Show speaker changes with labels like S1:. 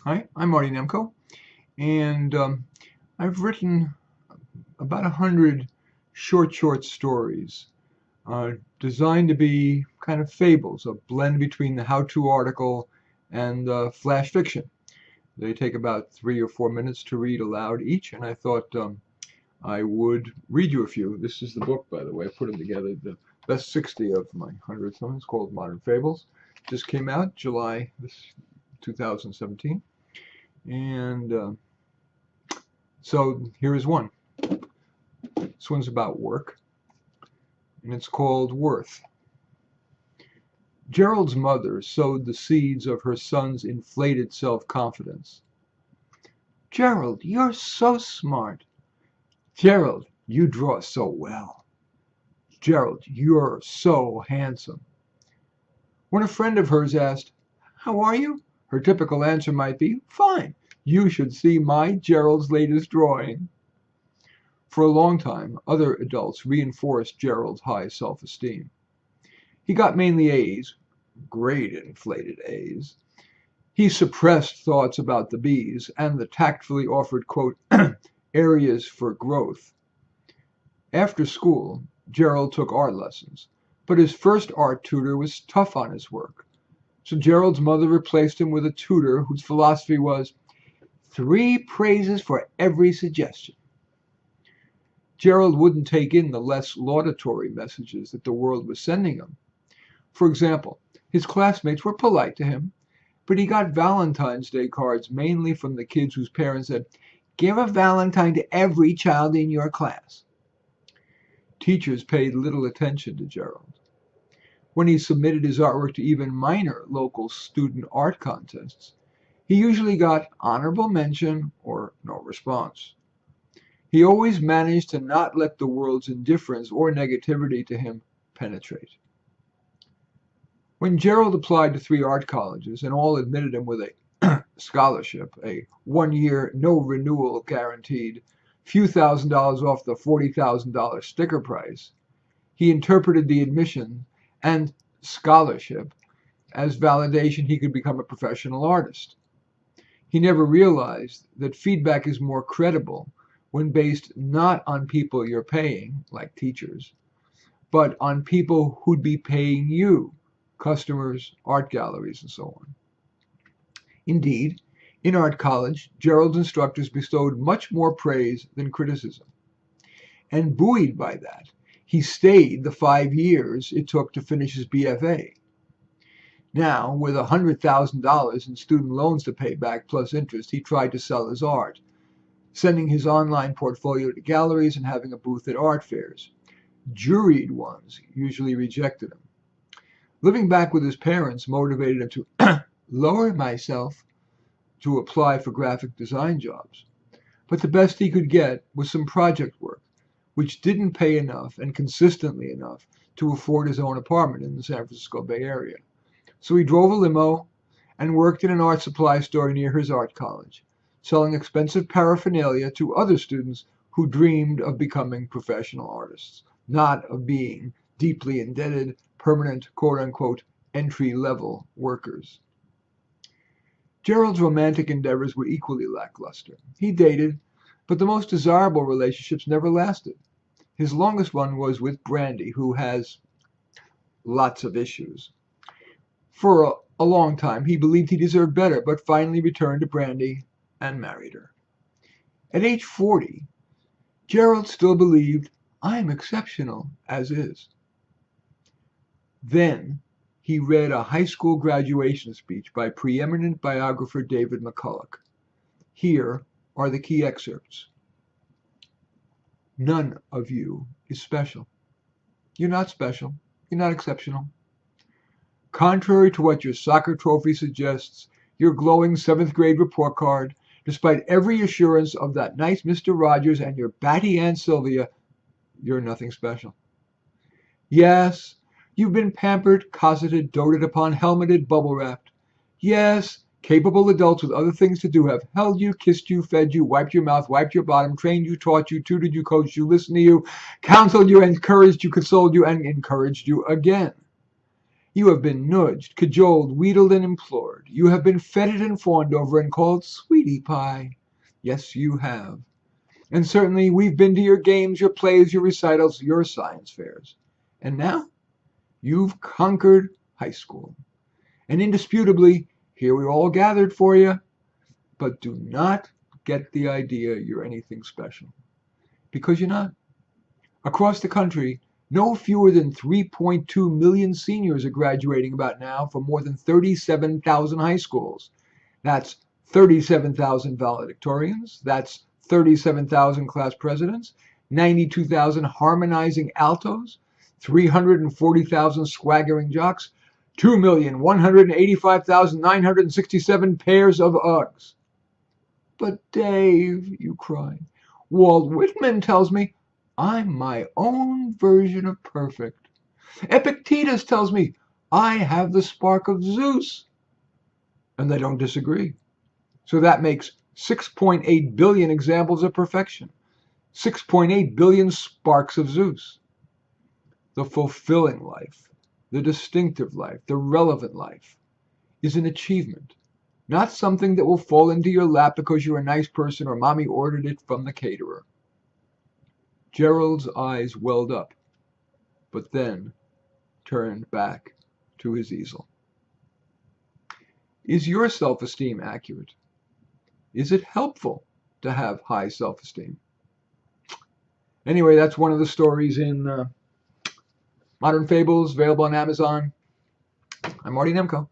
S1: Hi, I'm Marty Nemko, and I've written about 100 short stories designed to be kind of fables, a blend between the how-to article and flash fiction. They take about 3 or 4 minutes to read aloud each, and I thought I would read you a few. This is the book, by the way. I put them together, the best 60 of my 100 songs. It's called Modern Fables. Just came out July 2017, and so here is one. This one's about work, and it's called Worth. Gerald's mother sowed the seeds of her son's inflated self-confidence. Gerald, you're so smart. Gerald, you draw so well. Gerald, you're so handsome. When a friend of hers asked, "How are you?" her typical answer might be, "Fine. You should see my Gerald's latest drawing." For a long time, other adults reinforced Gerald's high self-esteem. He got mainly A's, great inflated A's. He suppressed thoughts about the B's and the tactfully offered, quote, areas for growth. After school, Gerald took art lessons, but his first art tutor was tough on his work. So Gerald's mother replaced him with a tutor whose philosophy was 3 praises for every suggestion. Gerald wouldn't take in the less laudatory messages that the world was sending him. For example, his classmates were polite to him, but he got Valentine's Day cards mainly from the kids whose parents said, "Give a Valentine to every child in your class." Teachers paid little attention to Gerald. When he submitted his artwork to even minor local student art contests, he usually got honorable mention or no response. He always managed to not let the world's indifference or negativity to him penetrate. When Gerald applied to 3 art colleges and all admitted him with a scholarship, a 1 year, no renewal guaranteed, few $1,000s off the $40,000 sticker price, he interpreted the admission and scholarship as validation he could become a professional artist. He never realized that feedback is more credible when based not on people you're paying, like teachers, but on people who'd be paying you, customers, art galleries, and so on. Indeed, in art college, Gerald's instructors bestowed much more praise than criticism. And buoyed by that, he stayed the 5 years it took to finish his BFA. Now, with $100,000 in student loans to pay back plus interest, he tried to sell his art, sending his online portfolio to galleries and having a booth at art fairs. Juried ones usually rejected him. Living back with his parents motivated him to lower myself to apply for graphic design jobs. But the best he could get was some project work, which didn't pay enough and consistently enough to afford his own apartment in the San Francisco Bay Area. So he drove a limo and worked in an art supply store near his art college, selling expensive paraphernalia to other students who dreamed of becoming professional artists, not of being deeply indebted, permanent, quote-unquote, entry-level workers. Gerald's romantic endeavors were equally lackluster. He dated, but the most desirable relationships never lasted. His longest one was with Brandy, who has lots of issues. For a long time, he believed he deserved better, but finally returned to Brandy and married her. At age 40, Gerald still believed, "I'm exceptional as is." Then he read a high school graduation speech by preeminent biographer David McCulloch. Here are the key excerpts. None of you is special. You're not special. You're not exceptional. Contrary to what your soccer trophy suggests, your glowing 7th grade report card, despite every assurance of that nice Mr. Rogers and your batty Aunt Sylvia, you're nothing special. Yes, you've been pampered, cosseted, doted upon, helmeted, bubble-wrapped. Yes, capable adults with other things to do have held you, kissed you, fed you, wiped your mouth, wiped your bottom, trained you, taught you, tutored you, coached you, listened to you, counseled you, encouraged you, consoled you, and encouraged you again. You have been nudged, cajoled, wheedled, and implored. You have been feted and fawned over and called sweetie pie. Yes, you have. And certainly we've been to your games, your plays, your recitals, your science fairs. And now you've conquered high school. And indisputably, here we're all gathered for you. But do not get the idea you're anything special. Because you're not. Across the country, no fewer than 3.2 million seniors are graduating about now from more than 37,000 high schools. That's 37,000 valedictorians. That's 37,000 class presidents, 92,000 harmonizing altos, 340,000 swaggering jocks, 2,185,967 pairs of Uggs. But Dave, you cry, Walt Whitman tells me I'm my own version of perfect. Epictetus tells me I have the spark of Zeus. And they don't disagree. So that makes 6.8 billion examples of perfection. 6.8 billion sparks of Zeus. The fulfilling life, the distinctive life, the relevant life is an achievement. Not something that will fall into your lap because you're a nice person or mommy ordered it from the caterer. Gerald's eyes welled up, but then turned back to his easel. Is your self-esteem accurate? Is it helpful to have high self-esteem? Anyway, that's one of the stories in Modern Fables, available on Amazon. I'm Marty Nemko.